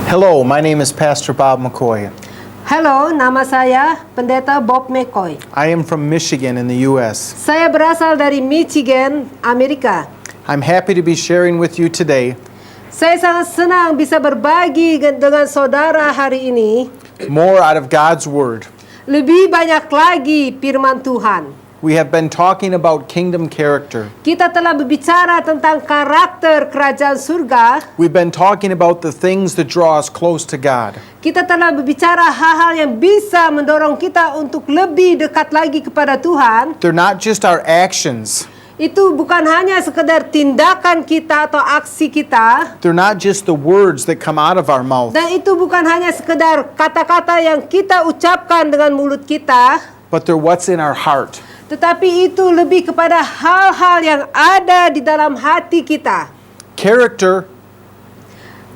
Hello, my name is Pastor Bob McCoy. Halo, nama saya Pendeta Bob McCoy. I am from Michigan in the U.S. Saya berasal dari Michigan, Amerika. I'm happy to be sharing with you today Saya sangat senang bisa berbagi dengan saudara hari ini more out of God's Word. lebih banyak lagi firman Tuhan. We have been talking about kingdom character. Kita telah berbicara tentang karakter kerajaan surga. We've been talking about the things that draw us close to God. Kita telah berbicara hal-hal yang bisa mendorong kita untuk lebih dekat lagi kepada Tuhan. They're not just our actions. Itu bukan hanya sekedar tindakan kita atau aksi kita. They're not just the words that come out of our mouth. Dan itu bukan hanya sekedar kata-kata yang kita ucapkan dengan mulut kita. But they're what's in our heart. Tetapi itu lebih kepada hal-hal yang ada di dalam hati kita.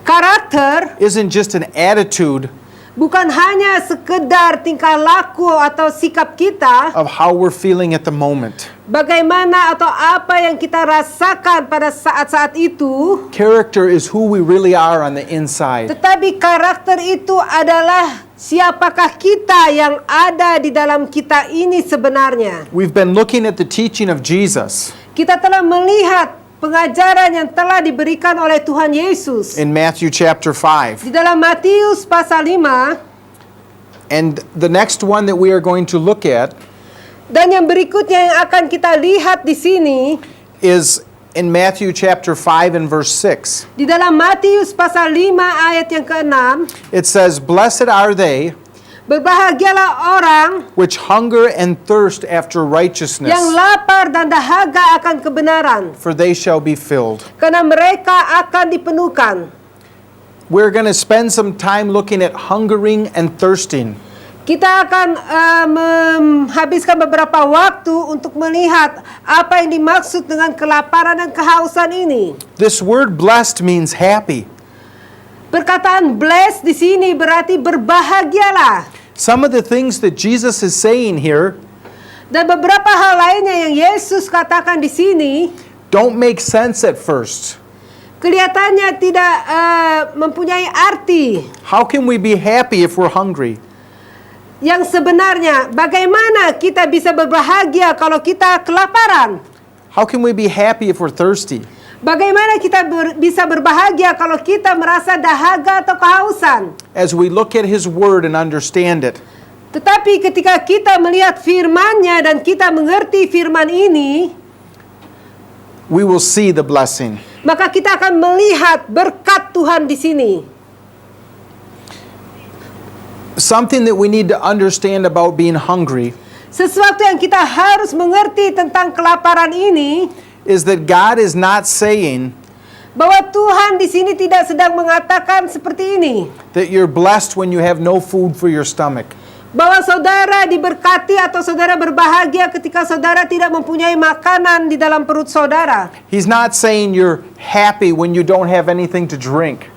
Karakter isn't just an attitude Bukan hanya sekedar tingkah laku atau sikap kita. of how we're feeling at the moment. Bagaimana atau apa yang kita rasakan pada saat-saat itu. Character is who we really are on the inside. Tetapi karakter itu adalah siapakah kita yang ada di dalam kita ini sebenarnya. We've been looking at the teaching of Jesus Kita telah melihat pengajaran yang telah diberikan oleh Tuhan Yesus in Matthew chapter 5. di dalam Matius pasal 5. And the next one that we are going to look at Dan yang berikutnya yang akan kita lihat di sini is in Matthew chapter 5 and verse 6. di dalam Matius pasal 5 ayat yang ke-6, It says, "Blessed are they berbahagialah orang which hunger and thirst after yang righteousness, lapar dan dahaga akan kebenaran, for they shall be filled." karena mereka akan dipenuhkan. We're going to spend some time looking at hungering and thirsting. Kita akan menghabiskan beberapa waktu untuk melihat apa yang dimaksud dengan kelaparan dan kehausan ini. This word blessed means happy. Perkataan blessed di sini berarti berbahagialah. Some of the things that Jesus is saying here Dan beberapa hal lainnya yang Yesus katakan di sini don't make sense at first. kelihatannya tidak mempunyai arti. How can we be happy if we're hungry? Yang sebenarnya, bagaimana kita bisa berbahagia kalau kita kelaparan? How can we be happy if we're thirsty? Bagaimana kita bisa berbahagia kalau kita merasa dahaga atau kehausan? As we look at His Word and understand it, Tetapi ketika kita melihat firman-Nya dan kita mengerti firman ini, we will see the blessing. maka kita akan melihat berkat Tuhan di sini. Something that we need to understand about being hungry Sesuatu yang kita harus mengerti tentang kelaparan ini, is that God is not saying bahwa Tuhan di sini tidak sedang mengatakan seperti ini, that you're blessed when you have no food for your stomach. bahwa saudara diberkati atau saudara berbahagia ketika saudara tidak mempunyai makanan di dalam perut saudara. He's not saying you're happy when you don't have anything to drink.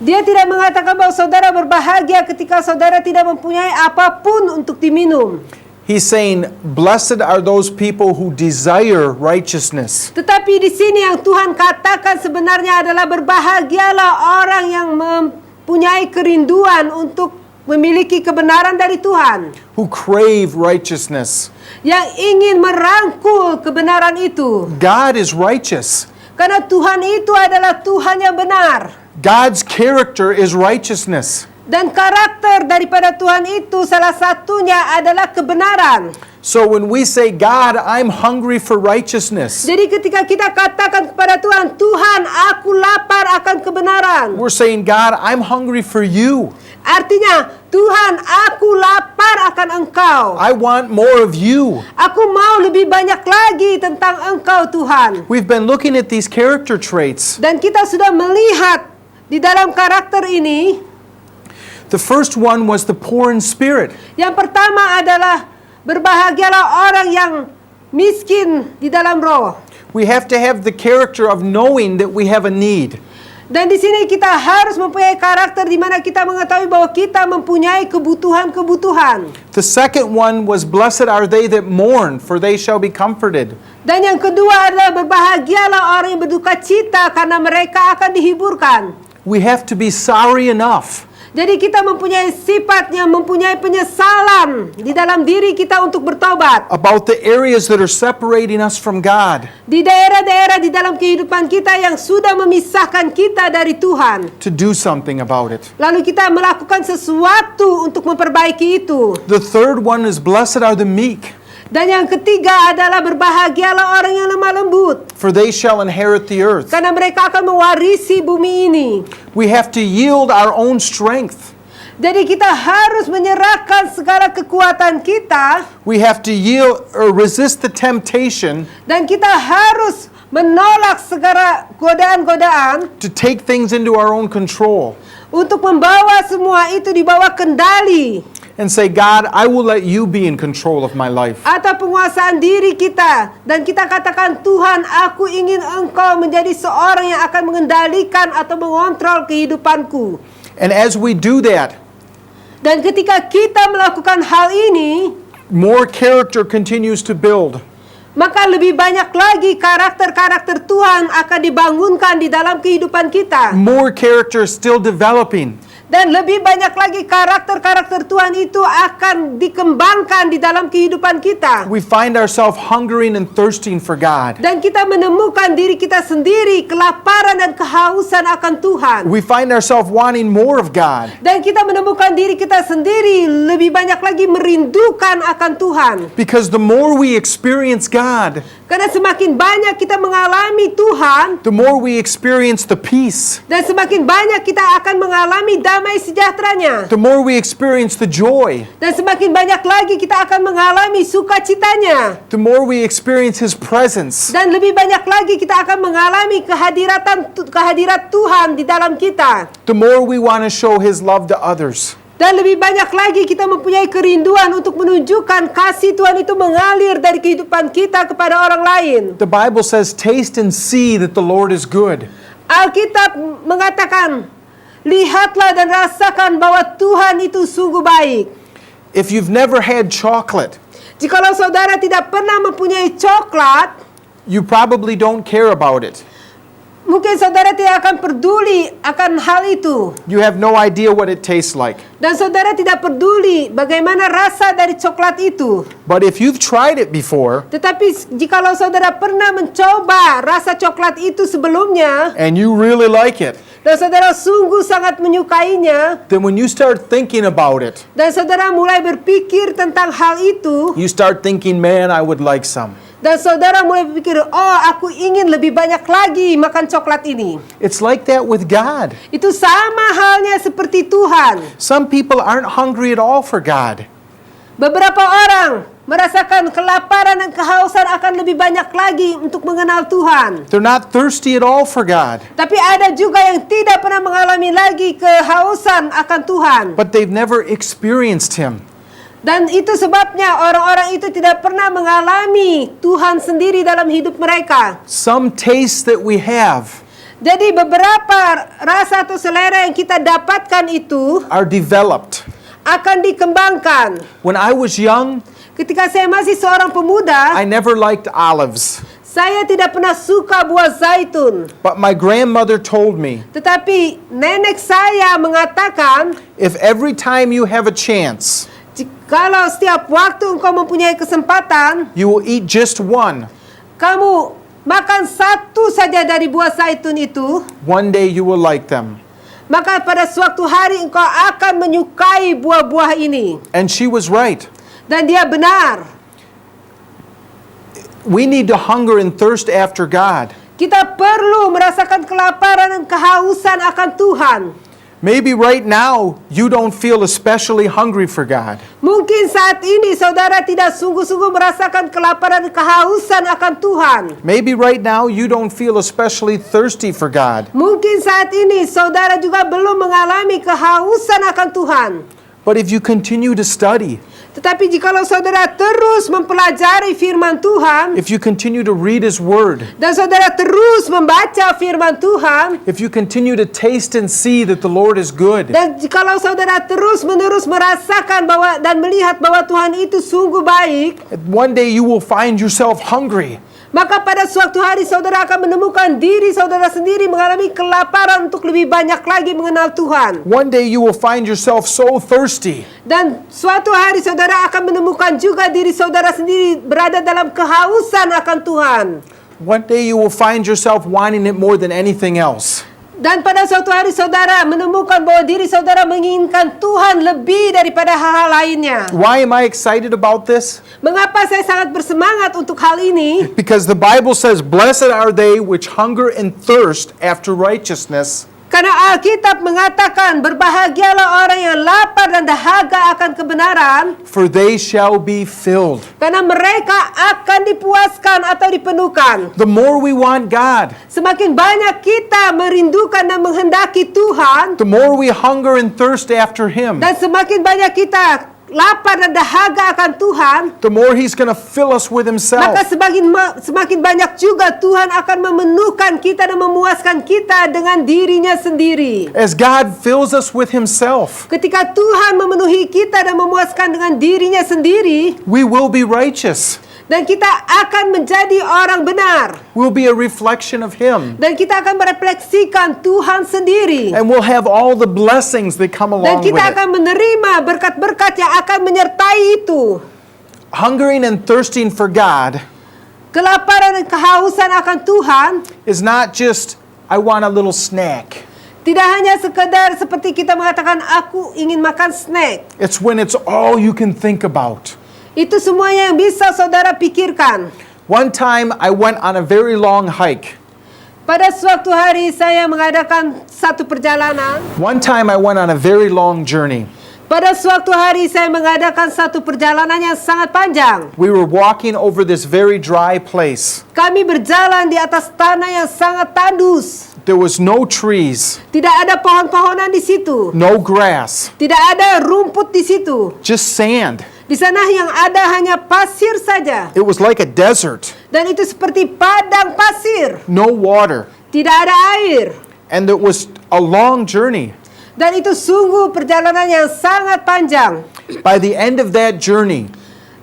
Dia tidak mengatakan bahwa saudara berbahagia ketika saudara tidak mempunyai apapun untuk diminum. He's saying, blessed are those people who desire righteousness. Tetapi di sini yang Tuhan katakan sebenarnya adalah berbahagialah orang yang mempunyai kerinduan untuk memiliki kebenaran dari Tuhan. Who crave righteousness. Yang ingin merangkul kebenaran itu. God is righteous. Karena Tuhan itu adalah Tuhan yang benar. God's character is righteousness. Dan karakter daripada Tuhan itu salah satunya adalah kebenaran. So when we say, God, I'm hungry for righteousness, Jadi ketika kita katakan kepada Tuhan, Tuhan, aku lapar akan kebenaran. we're saying, God, I'm hungry for you. Artinya, Tuhan, aku lapar akan Engkau. I want more of you. Aku mau lebih banyak lagi tentang Engkau, Tuhan. We've been looking at these character traits. Dan kita sudah melihat di dalam karakter ini, The first one was the poor in spirit. yang pertama adalah berbahagialah orang yang miskin di dalam roh. We have to have the character of knowing that we have a need. Dan di sini kita harus mempunyai karakter di mana kita mengetahui bahwa kita mempunyai kebutuhan-kebutuhan. The second one was, blessed are they that mourn, for they shall be comforted. Dan yang kedua adalah berbahagialah orang yang berduka cita karena mereka akan dihiburkan. we have to be sorry enough Jadi kita mempunyai sifatnya, mempunyai penyesalan di dalam diri kita untuk bertobat. about the areas that are separating us from God, Di daerah-daerah di dalam kehidupan kita yang sudah memisahkan kita dari Tuhan. to do something about it. Lalu kita melakukan sesuatu untuk memperbaiki itu. The third one is blessed are the meek, Dan yang ketiga adalah berbahagialah orang yang lemah lembut, for they shall inherit the earth. karena mereka akan mewarisi bumi ini. We have to yield our own strength. Jadi kita harus menyerahkan segala kekuatan kita, We have to yield or resist the temptation dan kita harus menolak segala godaan-godaan to take things into our own control untuk membawa semua itu di bawah kendali and say, God, I will let you be in control of my life. atau penguasaan diri kita, dan kita katakan, Tuhan, aku ingin Engkau menjadi seorang yang akan mengendalikan atau mengontrol kehidupanku. And as we do that, Dan ketika kita melakukan hal ini, more character continues to build. maka lebih banyak lagi karakter-karakter Tuhan akan dibangunkan di dalam kehidupan kita. More character is still developing. Dan lebih banyak lagi karakter-karakter Tuhan itu akan dikembangkan di dalam kehidupan kita. We find ourselves hungering and thirsting for God. Dan kita menemukan diri kita sendiri kelaparan dan kehausan akan Tuhan. We find ourselves wanting more of God. Dan kita menemukan diri kita sendiri lebih banyak lagi merindukan akan Tuhan. Because the more we experience God, Karena semakin banyak kita mengalami Tuhan, the more we experience the peace, dan semakin banyak kita akan mengalami damai sejahteranya. the more we experience the joy, Dan semakin banyak lagi kita akan mengalami sukacitanya. the more we experience His presence. Dan lebih banyak lagi kita akan mengalami kehadirat Tuhan di dalam kita. The more we want to show His love to others. Dan lebih banyak lagi kita mempunyai kerinduan untuk menunjukkan kasih Tuhan itu mengalir dari kehidupan kita kepada orang lain. The Bible says, taste and see that the Lord is good. Alkitab mengatakan, lihatlah dan rasakan bahwa Tuhan itu sungguh baik. If you've never had chocolate, Jikalau saudara tidak pernah mempunyai coklat, you probably don't care about it. mungkin saudara tidak akan peduli akan hal itu. You have no idea what it tastes like. Dan saudara tidak peduli bagaimana rasa dari coklat itu. But if you've tried it before, Tetapi jikalau saudara pernah mencoba rasa coklat itu sebelumnya, and you really like it, dan saudara sungguh sangat menyukainya, then when you start thinking about it, dan saudara mulai berpikir tentang hal itu, you start thinking, man, I would like some. dan saudara mulai berpikir, oh, aku ingin lebih banyak lagi makan coklat ini. It's like that with God. Itu sama halnya seperti Tuhan. Some people aren't hungry at all for God. Beberapa orang merasakan kelaparan dan kehausan akan lebih banyak lagi untuk mengenal Tuhan. They're not thirsty at all for God, Tapi ada juga yang tidak pernah mengalami lagi kehausan akan Tuhan. but they've never experienced Him. Dan itu sebabnya orang-orang itu tidak pernah mengalami Tuhan sendiri dalam hidup mereka. Some tastes that we have Jadi beberapa rasa atau selera yang kita dapatkan itu are developed. akan dikembangkan. When I was young, Ketika saya masih seorang pemuda, I never liked olives, saya tidak pernah suka buah zaitun. but my grandmother told me, Tetapi nenek saya mengatakan, if every time you have a chance, kalau setiap waktu engkau mempunyai kesempatan, you will eat just one, kamu makan satu saja dari buah zaitun itu, one day you will like them. maka pada suatu hari engkau akan menyukai buah-buah ini. And she was right. Dan dia benar. We need to hunger and thirst after God. Kita perlu merasakan kelaparan dan kehausan akan Tuhan. Maybe right now you don't feel especially hungry for God. Mungkin saat ini saudara tidak sungguh-sungguh merasakan kelaparan dan kehausan akan Tuhan. Maybe right now you don't feel especially thirsty for God. Mungkin saat ini saudara juga belum mengalami kehausan akan Tuhan. But if you continue to study, Tetapi jikalau saudara terus mempelajari firman Tuhan, if you continue to read His Word, dan saudara terus membaca firman Tuhan, if you continue to taste and see that the Lord is good, dan jikalau saudara terus-menerus merasakan bahwa dan melihat bahwa Tuhan itu sungguh baik, one day you will find yourself hungry. Maka pada suatu hari saudara akan menemukan diri saudara sendiri mengalami kelaparan untuk lebih banyak lagi mengenal Tuhan. One day you will find yourself so thirsty Dan suatu hari saudara akan menemukan juga diri saudara sendiri berada dalam kehausan akan Tuhan. One day you will find yourself wanting it more than anything else. Dan pada suatu hari saudara menemukan bahwa diri saudara menginginkan Tuhan lebih daripada hal-hal lainnya. Why am I excited about this? Mengapa saya sangat bersemangat untuk hal ini? Because the Bible says, "Blessed are they which hunger and thirst after righteousness, Karena Alkitab mengatakan berbahagialah orang yang lapar dan dahaga akan kebenaran, for they shall be filled." karena mereka akan dipuaskan atau dipenuhkan. The more we want God, Semakin banyak kita merindukan dan menghendaki Tuhan, the more we hunger and thirst after Him, dan semakin banyak kita lapar dan dahaga akan Tuhan, the more He's going to fill us with Himself. maka semakin banyak juga Tuhan akan memenuhkan kita dan memuaskan kita dengan dirinya sendiri. As God fills us with Himself, Ketika Tuhan memenuhi kita dan memuaskan dengan dirinya sendiri, we will be righteous. dan kita akan menjadi orang benar, We'll be a reflection of Him. dan kita akan merefleksikan Tuhan sendiri, And we'll have all the blessings that come dan along with kita it. akan menerima berkat-berkat yang akan menyertai itu. Hungering and thirsting for God Kelaparan dan kehausan akan Tuhan is not just, I want a little snack. tidak hanya sekedar seperti kita mengatakan aku ingin makan snack. It's when it's all you can think about. Itu semuanya yang bisa saudara pikirkan. One time I went on a very long hike. Pada suatu hari saya mengadakan satu perjalanan. One time I went on a very long journey. Pada suatu hari saya mengadakan satu perjalanan yang sangat panjang. We were walking over this very dry place. Kami berjalan di atas tanah yang sangat tandus. There was no trees, Tidak ada pohon-pohonan di situ. no grass, Tidak ada rumput di situ. just sand. Di sana yang ada hanya pasir saja. It was like a desert, Dan itu seperti padang pasir. no water. Tidak ada air. And it was a long journey. Dan itu sungguh perjalanan yang sangat panjang. By the end of that journey,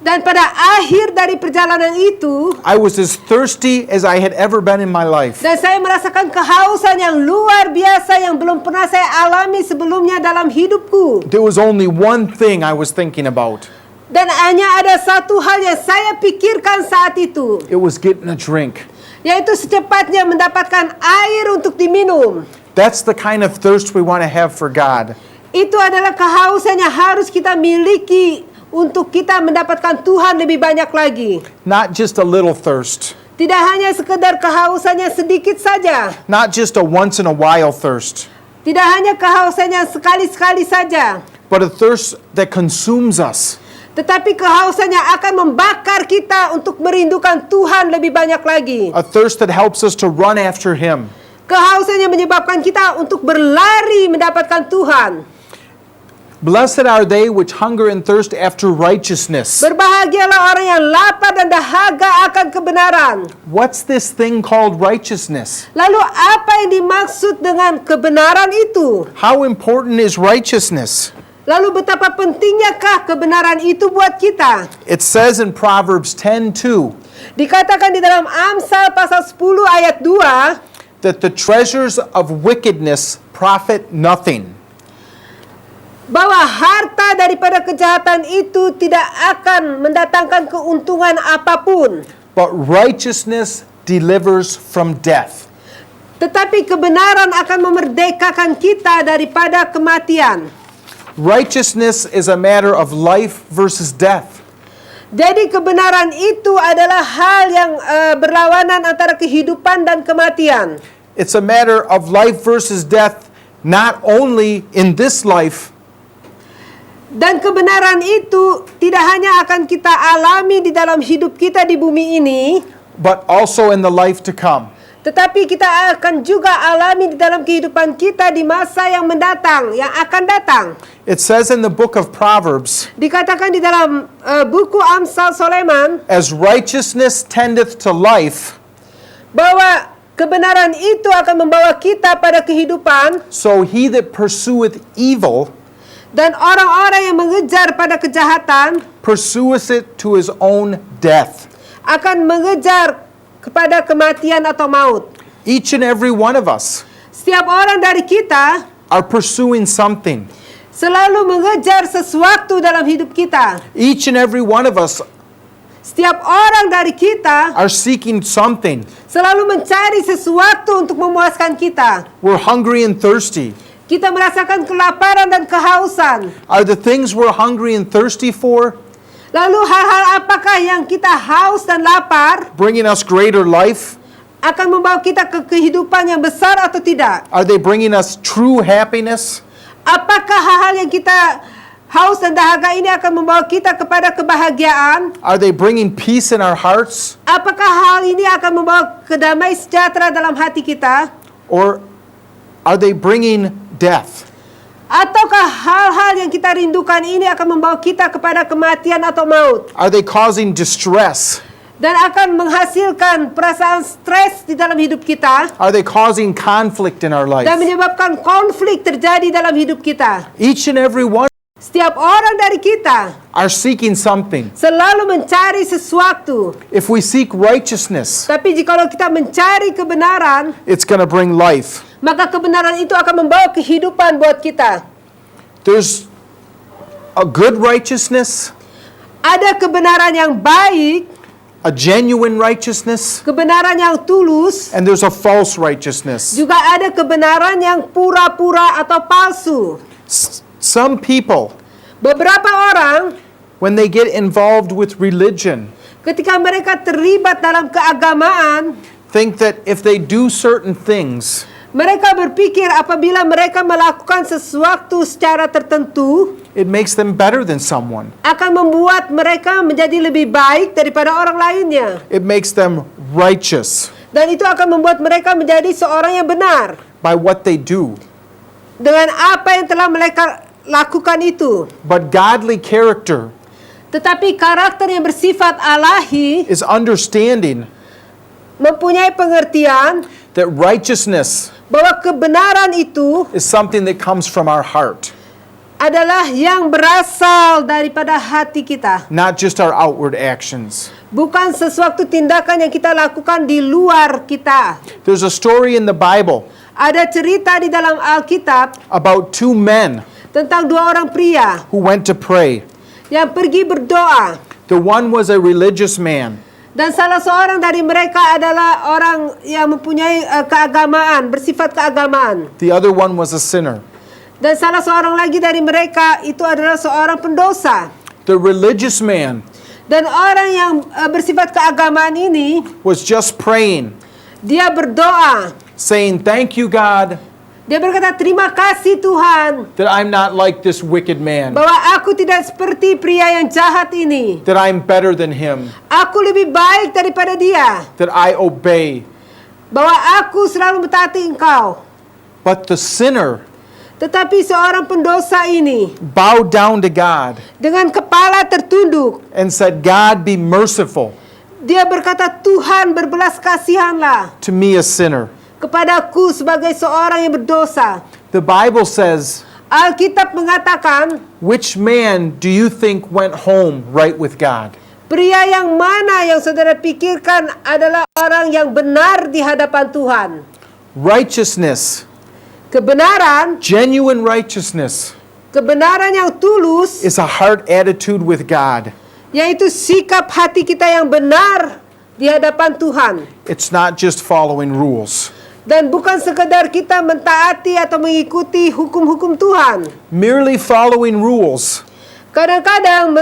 Dan pada akhir dari perjalanan itu, I was as thirsty as I had ever been in my life. dan saya merasakan kehausan yang luar biasa yang belum pernah saya alami sebelumnya dalam hidupku. There was only one thing I was thinking about. Dan hanya ada satu hal yang saya pikirkan saat itu, It was getting a drink. yaitu secepatnya mendapatkan air untuk diminum. That's the kind of thirst we want to have for God. Itu adalah kehausan yang harus kita miliki untuk kita mendapatkan Tuhan lebih banyak lagi. Not just a little thirst. Tidak hanya sekedar kehausan yang sedikit saja. Not just a once in a while thirst. Tidak hanya kehausan yang sekali-sekali saja. But a thirst that consumes us. Tetapi kehausan yang akan membakar kita untuk merindukan Tuhan lebih banyak lagi. A thirst that helps us to run after Him. Kehausan yang menyebabkan kita untuk berlari mendapatkan Tuhan. Blessed are they which hunger and thirst after righteousness. Berbahagialah orang yang lapar dan dahaga akan kebenaran. What's this thing called righteousness? Lalu apa yang dimaksud dengan kebenaran itu? How important is righteousness? Lalu betapa pentingyakah kebenaran itu buat kita? It says in Proverbs 10:2 Dikatakan di dalam Amsal pasal 10 ayat 2, that the treasures of wickedness profit nothing. bahwa harta daripada kejahatan itu tidak akan mendatangkan keuntungan apapun. But righteousness delivers from death. Tetapi kebenaran akan memerdekakan kita daripada kematian. Righteousness is a matter of life versus death. Jadi kebenaran itu adalah hal yang berlawanan antara kehidupan dan kematian. It's a matter of life versus death, not only in this life, Dan kebenaran itu tidak hanya akan kita alami di dalam hidup kita di bumi ini, but also in the life to come. tetapi kita akan juga alami di dalam kehidupan kita di masa yang mendatang, yang akan datang. It says in the book of Proverbs, Dikatakan di dalam buku Amsal Soleman, as righteousness tendeth to life, bahwa kebenaran itu akan membawa kita pada kehidupan, so he that pursueth evil dan orang-orang yang mengejar pada kejahatan pursueth it to his own death. akan mengejar kepada kematian atau maut. Each and every one of us Setiap orang dari kita are pursuing something. selalu mengejar sesuatu dalam hidup kita. Each and every one of us Setiap orang dari kita are seeking something. selalu mencari sesuatu untuk memuaskan kita. We're hungry and thirsty. Kita merasakan kelaparan dan kehausan. Are the things we're hungry and thirsty for Lalu hal-hal apakah yang kita haus dan lapar bringing us greater life? akan membawa kita ke kehidupan yang besar atau tidak? Are they bringing us true happiness? Apakah hal-hal yang kita haus dan dahaga ini akan membawa kita kepada kebahagiaan? Are they bringing peace in our hearts? Apakah hal ini akan membawa kedamaian sejahtera dalam hati kita? Or are they bringing death? Ataukah hal-hal yang kita rindukan ini akan membawa kita kepada kematian atau maut? Are they causing distress? Dan akan menghasilkan perasaan stres di dalam hidup kita? Are they causing conflict in our Dan life? menyebabkan konflik terjadi dalam hidup kita? Each and every one Setiap orang dari kita are seeking something. selalu mencari sesuatu. If we seek righteousness, Tapi jikalau kita mencari kebenaran, it's going to bring life. maka kebenaran itu akan membawa kehidupan buat kita. There's a good righteousness, Ada kebenaran yang baik, a genuine righteousness, kebenaran yang tulus, and there's a false righteousness. juga ada kebenaran yang pura-pura atau palsu. Some people, Beberapa orang, when they get involved with religion, ketika mereka terlibat dalam keagamaan, think that if they do certain things, mereka berpikir apabila mereka melakukan sesuatu secara tertentu, it makes them better than someone. akan membuat mereka menjadi lebih baik daripada orang lainnya. It makes them righteous Dan itu akan membuat mereka menjadi seorang yang benar by what they do. dengan apa yang telah mereka lakukan itu. But godly character Tetapi karakter yang bersifat alahi is understanding mempunyai pengertian that righteousness bahwa kebenaran itu is something that comes from our heart, adalah yang berasal daripada hati kita. not just our outward actions. Bukan sesuatu tindakan yang kita lakukan di luar kita. There's a story in the Bible Ada cerita di dalam Alkitab about two men tentang dua orang pria who went to pray. yang pergi berdoa. The one was a religious man, Dan salah seorang dari mereka adalah orang yang mempunyai keagamaan, bersifat keagamaan. the other one was a sinner. Dan salah seorang lagi dari mereka itu adalah seorang pendosa. The religious man Dan orang yang bersifat keagamaan ini, was just praying, dia berdoa. saying, "Thank you, God, Dia berkata, terima kasih Tuhan, that I'm not like this wicked man, bahwa aku tidak seperti pria yang jahat ini. that I'm better than him, Aku lebih baik daripada dia. that I obey." Bahwa aku selalu mentaati engkau. But the sinner Tetapi seorang pendosa ini, bowed down to God dengan kepala tertunduk, and said, "God, be merciful dia berkata, Tuhan berbelas kasihanlah to me, a sinner." kepadaku sebagai seorang yang berdosa. The Bible says, Alkitab mengatakan, which man do you think went home right with God? pria yang mana yang saudara pikirkan adalah orang yang benar di hadapan Tuhan? Righteousness, Kebenaran, genuine righteousness, kebenaran yang tulus, is a heart attitude with God. yaitu sikap hati kita yang benar di hadapan Tuhan. It's not just following rules. Dan bukan sekedar kita mentaati atau mengikuti hukum-hukum Tuhan. Merely following rules Kadang-kadang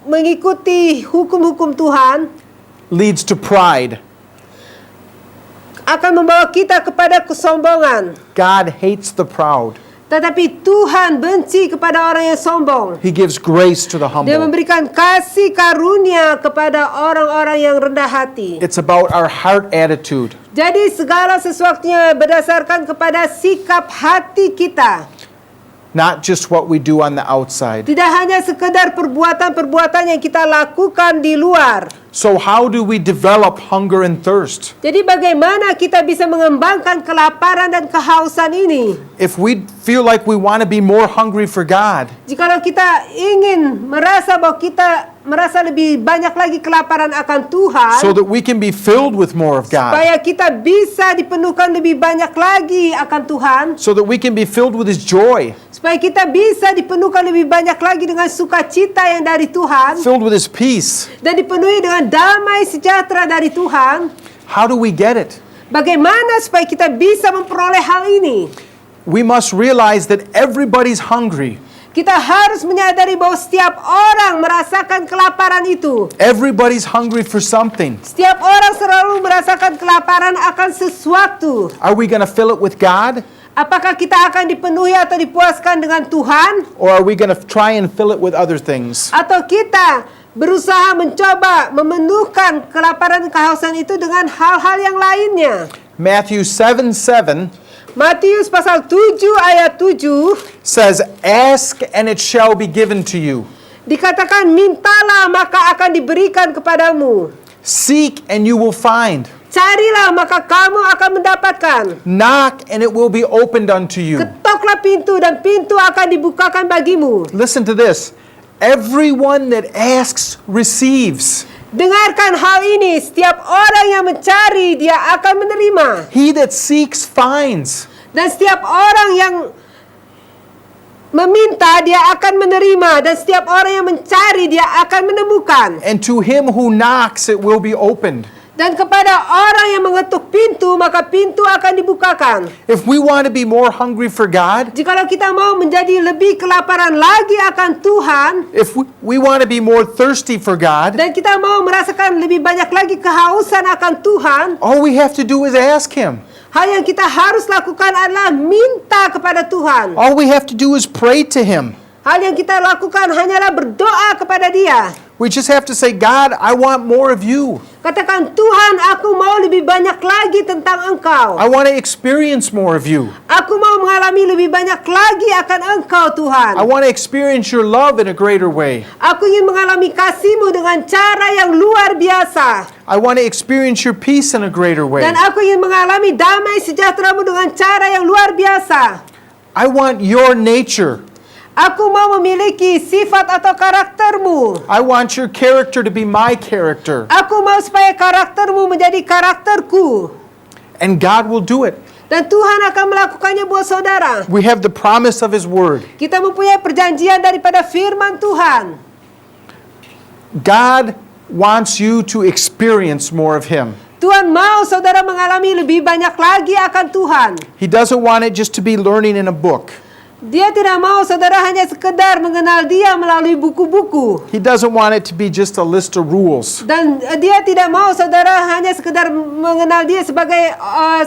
mengikuti hukum-hukum Tuhan leads to pride. akan membawa kita kepada kesombongan. God hates the proud. Tetapi Tuhan benci kepada orang yang sombong. He gives grace to the Dia humble. memberikan kasih karunia kepada orang-orang yang rendah hati. It's about our heart attitude. Jadi segala sesuatunya berdasarkan kepada sikap hati kita. Not just what we do on the outside. Tidak hanya sekedar perbuatan-perbuatan yang kita lakukan di luar. So how do we develop hunger and thirst? Jadi bagaimana kita bisa mengembangkan kelaparan dan kehausan ini? If we feel like we want to be more hungry for God, Jikalau kita ingin merasa bahwa kita merasa lebih banyak lagi kelaparan akan Tuhan, so that we can be filled with more of God, supaya kita bisa dipenuhkan lebih banyak lagi akan Tuhan, so that we can be filled with His joy, supaya kita bisa dipenuhkan lebih banyak lagi dengan sukacita yang dari Tuhan, filled with His peace. dan dipenuhi dengan damai sejahtera dari Tuhan. How do we get it? Bagaimana supaya kita bisa memperoleh hal ini? We must realize that everybody's hungry. Kita harus menyadari bahwa setiap orang merasakan kelaparan itu. Everybody's hungry for something. Setiap orang selalu merasakan kelaparan akan sesuatu. Are we going to fill it with God? Apakah kita akan dipenuhi atau dipuaskan dengan Tuhan? Or are we going to try and fill it with other things? Atau kita berusaha mencoba memenuhkan kelaparan dan kehausan itu dengan hal-hal yang lainnya? Matthew 7:7 Matius pasal 7 ayat 7 says, "Ask and it shall be given to you. dikatakan, mintalah maka akan diberikan kepadamu. Seek and you will find. Carilah maka kamu akan mendapatkan. Knock and it will be opened unto you." Ketoklah pintu dan pintu akan dibukakan bagimu. Listen to this. Everyone that asks receives. Dengarkan hal ini, setiap orang yang mencari dia akan menerima. He that seeks finds. Dan setiap orang yang meminta dia akan menerima, dan setiap orang yang mencari dia akan menemukan. And to him who knocks it will be opened. Dan kepada orang yang mengetuk pintu, maka pintu akan dibukakan. If we want to be more hungry for God, Jikalau kita mau menjadi lebih kelaparan lagi akan Tuhan, if we want to be more thirsty for God, dan kita mau merasakan lebih banyak lagi kehausan akan Tuhan, all we have to do is ask Him. hal yang kita harus lakukan adalah minta kepada Tuhan. All we have to do is pray to Him. Hal yang kita lakukan hanyalah berdoa kepada Dia. We just have to say, "God, I want more of you. Katakan, Tuhan, aku mau lebih banyak lagi tentang Engkau. I want to experience more of you. Aku mau mengalami lebih banyak lagi akan Engkau, Tuhan. I want to experience your love in a greater way. Aku ingin mengalami kasih-Mu dengan cara yang luar biasa. I want to experience your peace in a greater way. Dan aku ingin mengalami damai sejahtera-Mu dengan cara yang luar biasa. I want your nature. Aku mau memiliki sifat atau karakter-Mu. I want your character to be my character." Aku mau supaya karakter-Mu menjadi karakterku. And God will do it. Dan Tuhan akan melakukannya buat saudara. We have the promise of His word. Kita mempunyai perjanjian daripada firman Tuhan. God wants you to experience more of Him. Tuhan mau saudara mengalami lebih banyak lagi akan Tuhan. He doesn't want it just to be learning in a book. Dia tidak mau saudara hanya sekedar mengenal Dia melalui buku-buku. He doesn't want it to be just a list of rules. Dan Dia tidak mau saudara hanya sekedar mengenal Dia sebagai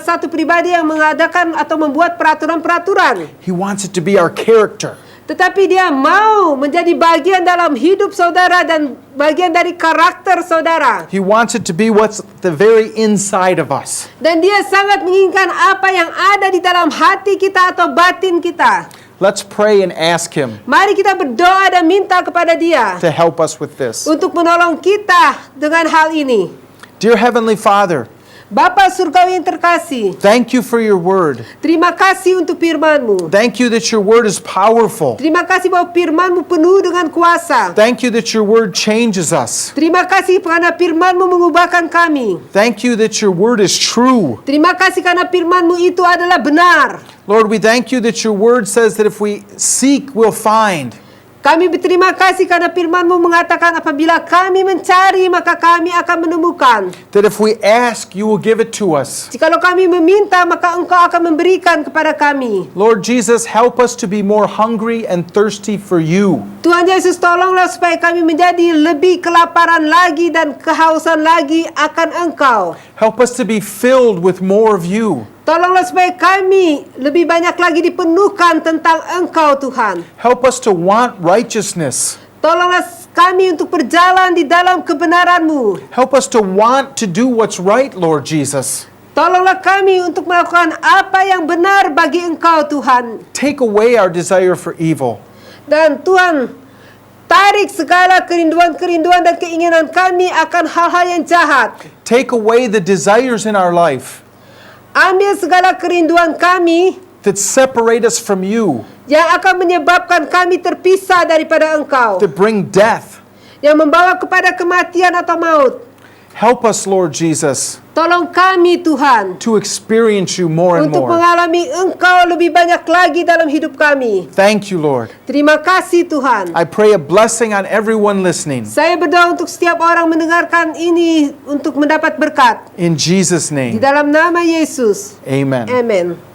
satu pribadi yang mengadakan atau membuat peraturan-peraturan. He wants it to be our character. Tetapi Dia mau menjadi bagian dalam hidup saudara dan bagian dari karakter saudara. He wants it to be what's the very inside of us. Dan Dia sangat menginginkan apa yang ada di dalam hati kita atau batin kita. Let's pray and ask Him Mari kita berdoa dan minta kepada Dia to help us with this. untuk menolong kita dengan hal ini. Dear Heavenly Father, Bapa surgawi yang terkasih, thank you for your word. terima kasih untuk firman-Mu. Thank you that your word is powerful. Terima kasih bahwa firman-Mu penuh dengan kuasa. Thank you that your word changes us. Terima kasih karena firman-Mu mengubahkan kami. Thank you that your word is true. Terima kasih karena firman-Mu itu adalah benar. Lord, we thank you that your word says that if we seek, we'll find. Kami berterima kasih karena firman-Mu mengatakan apabila kami mencari maka kami akan menemukan. That if we ask, you will give it to us. Jikalau kami meminta maka Engkau akan memberikan kepada kami. Lord Jesus, help us to be more hungry and thirsty for you. Tuhan Yesus, tolonglah supaya kami menjadi lebih kelaparan lagi dan kehausan lagi akan Engkau. Help us to be filled with more of you. Tolonglah supaya kami lebih banyak lagi dipenuhkan tentang Engkau, Tuhan. Help us to want righteousness. Tolonglah kami untuk berjalan di dalam kebenaran-Mu. Help us to want to do what's right, Lord Jesus. Tolonglah kami untuk melakukan apa yang benar bagi Engkau, Tuhan. Take away our desire for evil. Dan Tuhan, tarik segala kerinduan-kerinduan dan keinginan kami akan hal-hal yang jahat. Take away the desires in our life Ambil segala kerinduan kami that separate us from you, yang akan menyebabkan kami terpisah daripada Engkau, that bring death. yang membawa kepada kematian atau maut. Help us, Lord Jesus, Tolong kami Tuhan to experience you more and untuk more. mengalami Engkau lebih banyak lagi dalam hidup kami. Thank you, Lord. Terima kasih Tuhan. I pray a blessing on everyone listening. Saya berdoa untuk setiap orang mendengarkan ini untuk mendapat berkat. In Jesus' Di name, dalam nama Yesus. amen. Amin.